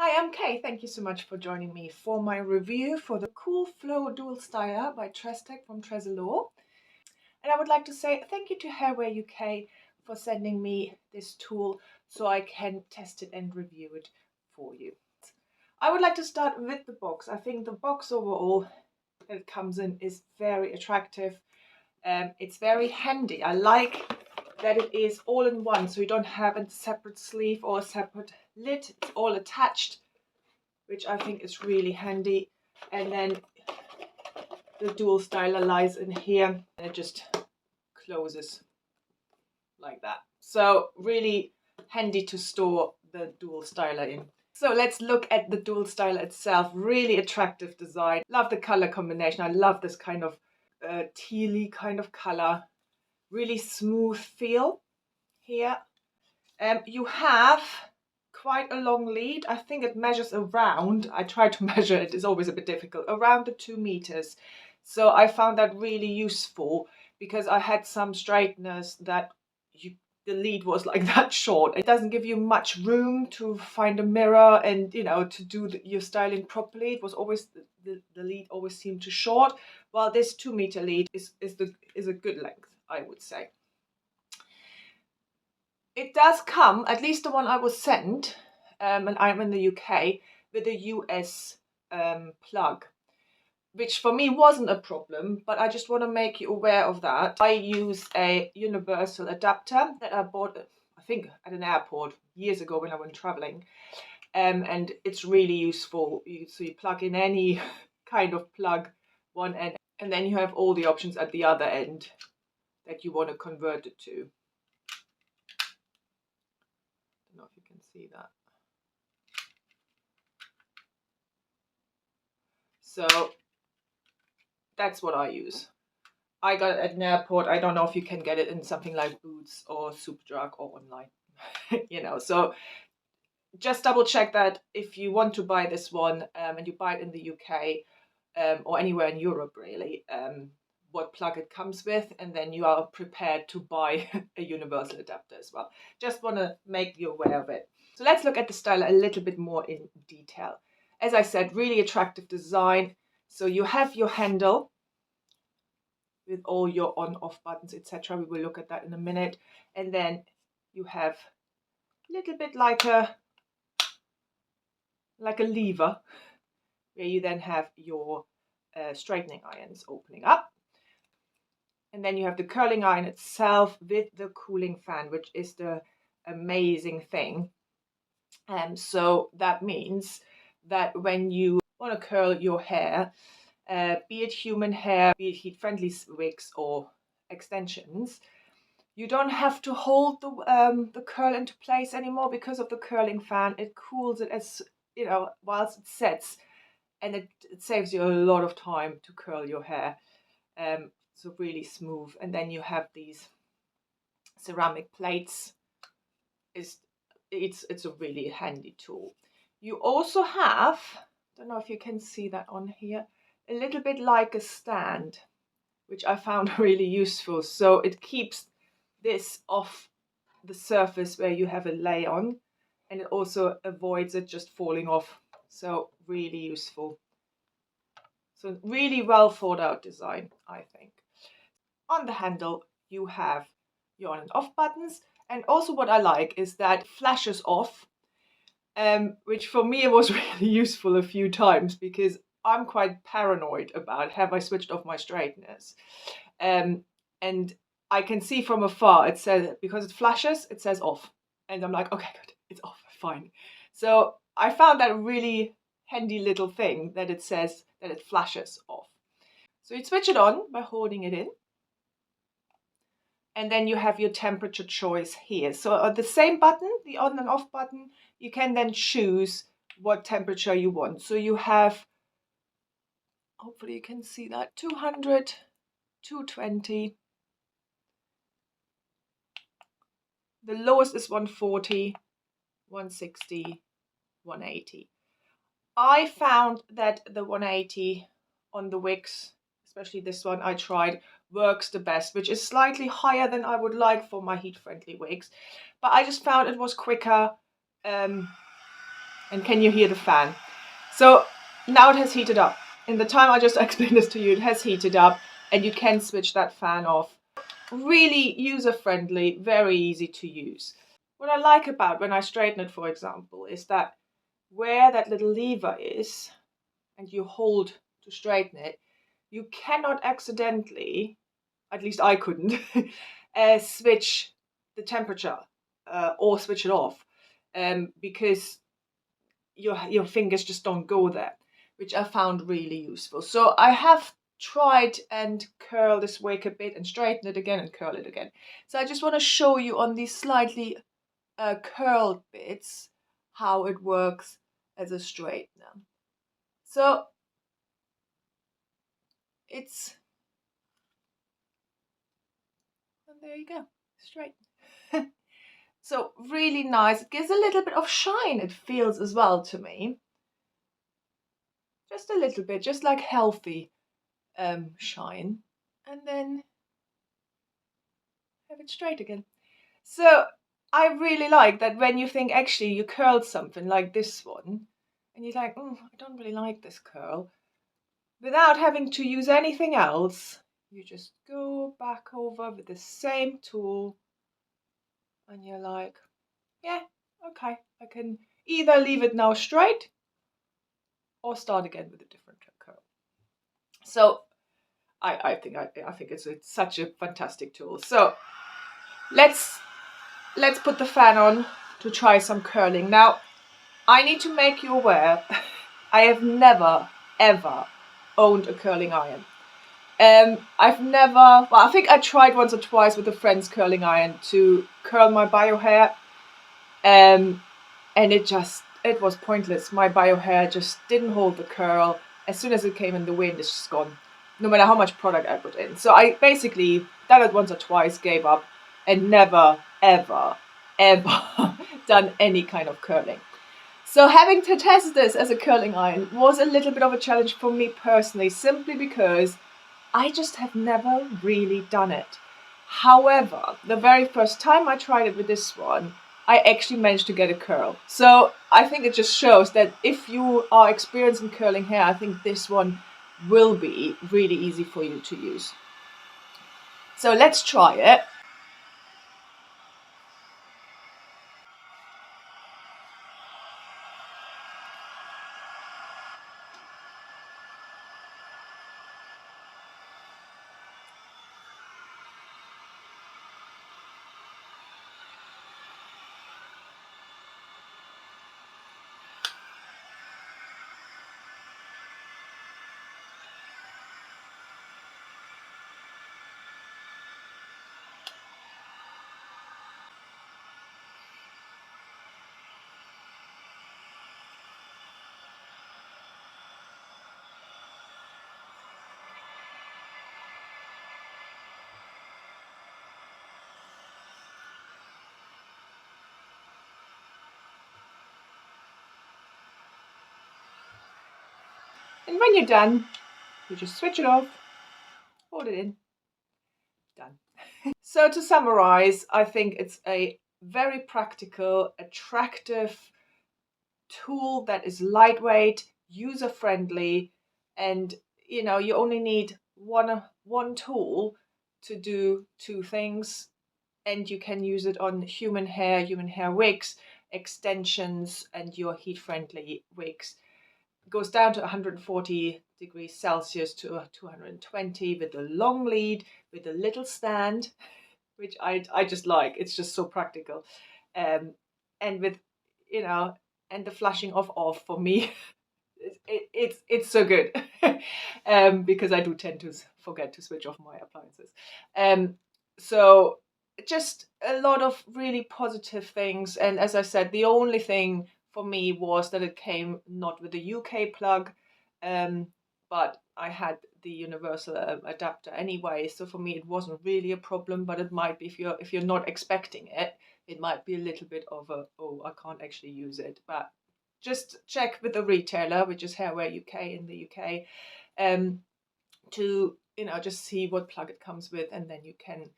Hi, I'm Kay. Thank you so much for joining me for my review for the Cool Flow Dual Styler by TressTech from Tressallure. And I would like to say thank you to Hairware UK for sending me this tool so I can test it and review it for you. I would like to start with the box. I think the box overall that it comes in is very attractive. It's very handy. I like that it is all in one, so you don't have a separate sleeve or a separate lid. It's all attached, which I think is really handy. And then the dual styler lies in here and it just closes like that. So really handy to store the dual styler in. So let's look at the dual styler itself. Really attractive design. Love the color combination. I love this kind of tealy kind of color. Really smooth feel here. You have quite a long lead. I think it measures around, I try to measure it, it's always a bit difficult, around the 2 meters. So I found that really useful because I had some straighteners that the lead was like that short. It doesn't give you much room to find a mirror and, you know, to do your styling properly. It was always, the lead always seemed too short, while this 2-meter lead is a good length, I would say. It does come, at least the one I was sent, and I'm in the UK, with a US plug, which for me wasn't a problem, but I just want to make you aware of that. I use a universal adapter that I bought, I think, at an airport years ago when I went traveling, and it's really useful. So you plug in any kind of plug, one end, and then you have all the options at the other end that you want to convert it to. I don't know if you can see that. So that's what I use. I got it at an airport. I don't know if you can get it in something like Boots or Superdrug or online. You know, so just double check that if you want to buy this one and you buy it in the UK or anywhere in Europe really, what plug it comes with, and then you are prepared to buy a universal adapter as well. Just want to make you aware of it. So let's look at the styler a little bit more in detail. As I said, really attractive design. So you have your handle with all your on-off buttons, etc. We will look at that in a minute. And then you have a little bit like a lever where you then have your straightening irons opening up. And then you have the curling iron itself with the cooling fan, which is the amazing thing. So that means that when you want to curl your hair, be it human hair, be it heat-friendly wigs or extensions, you don't have to hold the curl into place anymore because of the curling fan. It cools it, as you know, whilst it sets, and it saves you a lot of time to curl your hair. So really smooth. And then you have these ceramic plates. It's a really handy tool. You also have, don't know if you can see that on here, a little bit like a stand, which I found really useful. So it keeps this off the surface where you have a lay on, and it also avoids it just falling off. So really useful. So really well thought out design, I think. On the handle you have your on and off buttons, and also what I like is that it flashes off, which for me was really useful a few times because I'm quite paranoid about have I switched off my straighteners, and I can see from afar it says, because it flashes, it says off, and I'm like, okay, good, it's off, fine. So I found that a really handy little thing that it says that it flashes off. So you switch it on by holding it in, and then you have your temperature choice here. So on the same button, the on and off button, you can then choose what temperature you want. So you have, hopefully you can see that, 200, 220. The lowest is 140, 160, 180. I found that the 180 on the wigs, especially this one I tried, works the best, which is slightly higher than I would like for my heat-friendly wigs. But I just found it was quicker. And can you hear the fan? So now it has heated up. In the time I just explained this to you, it has heated up, and you can switch that fan off. Really user-friendly, very easy to use. What I like about when I straighten it, for example, is that where that little lever is, and you hold to straighten it, you cannot accidentally, at least I couldn't, switch the temperature or switch it off, because your fingers just don't go there, which I found really useful. So I have tried and curl this wig a bit and straighten it again and curl it again. So I just want to show you on these slightly curled bits how it works as a straightener. So it's, and there you go, straight. So really nice. It gives a little bit of shine, it feels as well to me. Just a little bit, just like healthy shine. And then have it straight again. So I really like that when you think actually you curled something like this one, and you're like, I don't really like this curl, without having to use anything else, you just go back over with the same tool, and you're like, yeah, okay, I can either leave it now straight or start again with a different curl. So I think it's such a fantastic tool. So let's put the fan on to try some curling. Now, I need to make you aware, I have never, ever owned a curling iron. I've never, well, I think I tried once or twice with a friend's curling iron to curl my bio hair. And it was pointless. My bio hair just didn't hold the curl. As soon as it came in the wind, it's just gone, no matter how much product I put in. So I basically done it once or twice, gave up, and never, ever, ever done any kind of curling. So having to test this as a curling iron was a little bit of a challenge for me personally, simply because I just have never really done it. However, the very first time I tried it with this one, I actually managed to get a curl. So I think it just shows that if you are experienced in curling hair, I think this one will be really easy for you to use. So let's try it. And when you're done, you just switch it off, hold it in, done. So to summarize, I think it's a very practical, attractive tool that is lightweight, user-friendly, and you only need one tool to do two things, and you can use it on human hair wigs, extensions, and your heat-friendly wigs. It goes down to 140 degrees Celsius to 220 with a long lead, with a little stand, which I just like. It's just so practical, and with and the flashing off for me, it's so good, because I do tend to forget to switch off my appliances. So just a lot of really positive things, and as I said, the only thing for me was that it came not with the UK plug, but I had the universal adapter anyway, so for me it wasn't really a problem. But it might be, if you're not expecting it, it might be a little bit of a, oh, I can't actually use it. But just check with the retailer, which is Hairware UK in the UK, to just see what plug it comes with, and then you can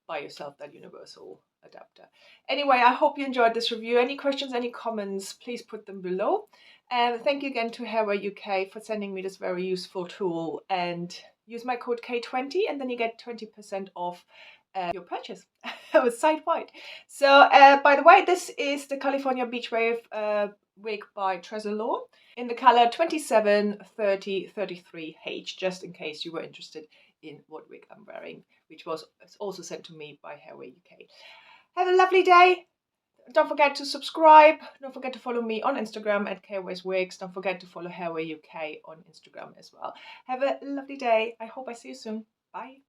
buy yourself that universal adapter. Anyway, I hope you enjoyed this review. Any questions, any comments, please put them below. And thank you again to Hairware UK for sending me this very useful tool. And use my code K20 and then you get 20% off your purchase with site-wide. So by the way, this is the California Beach Wave wig by Tressallure in the color 273033H, just in case you were interested in what wig I'm wearing, which was also sent to me by Hairware UK. Have a lovely day. Don't forget to subscribe. Don't forget to follow me on Instagram at KWaysWigs. Don't forget to follow Hairware UK on Instagram as well. Have a lovely day. I hope I see you soon. Bye.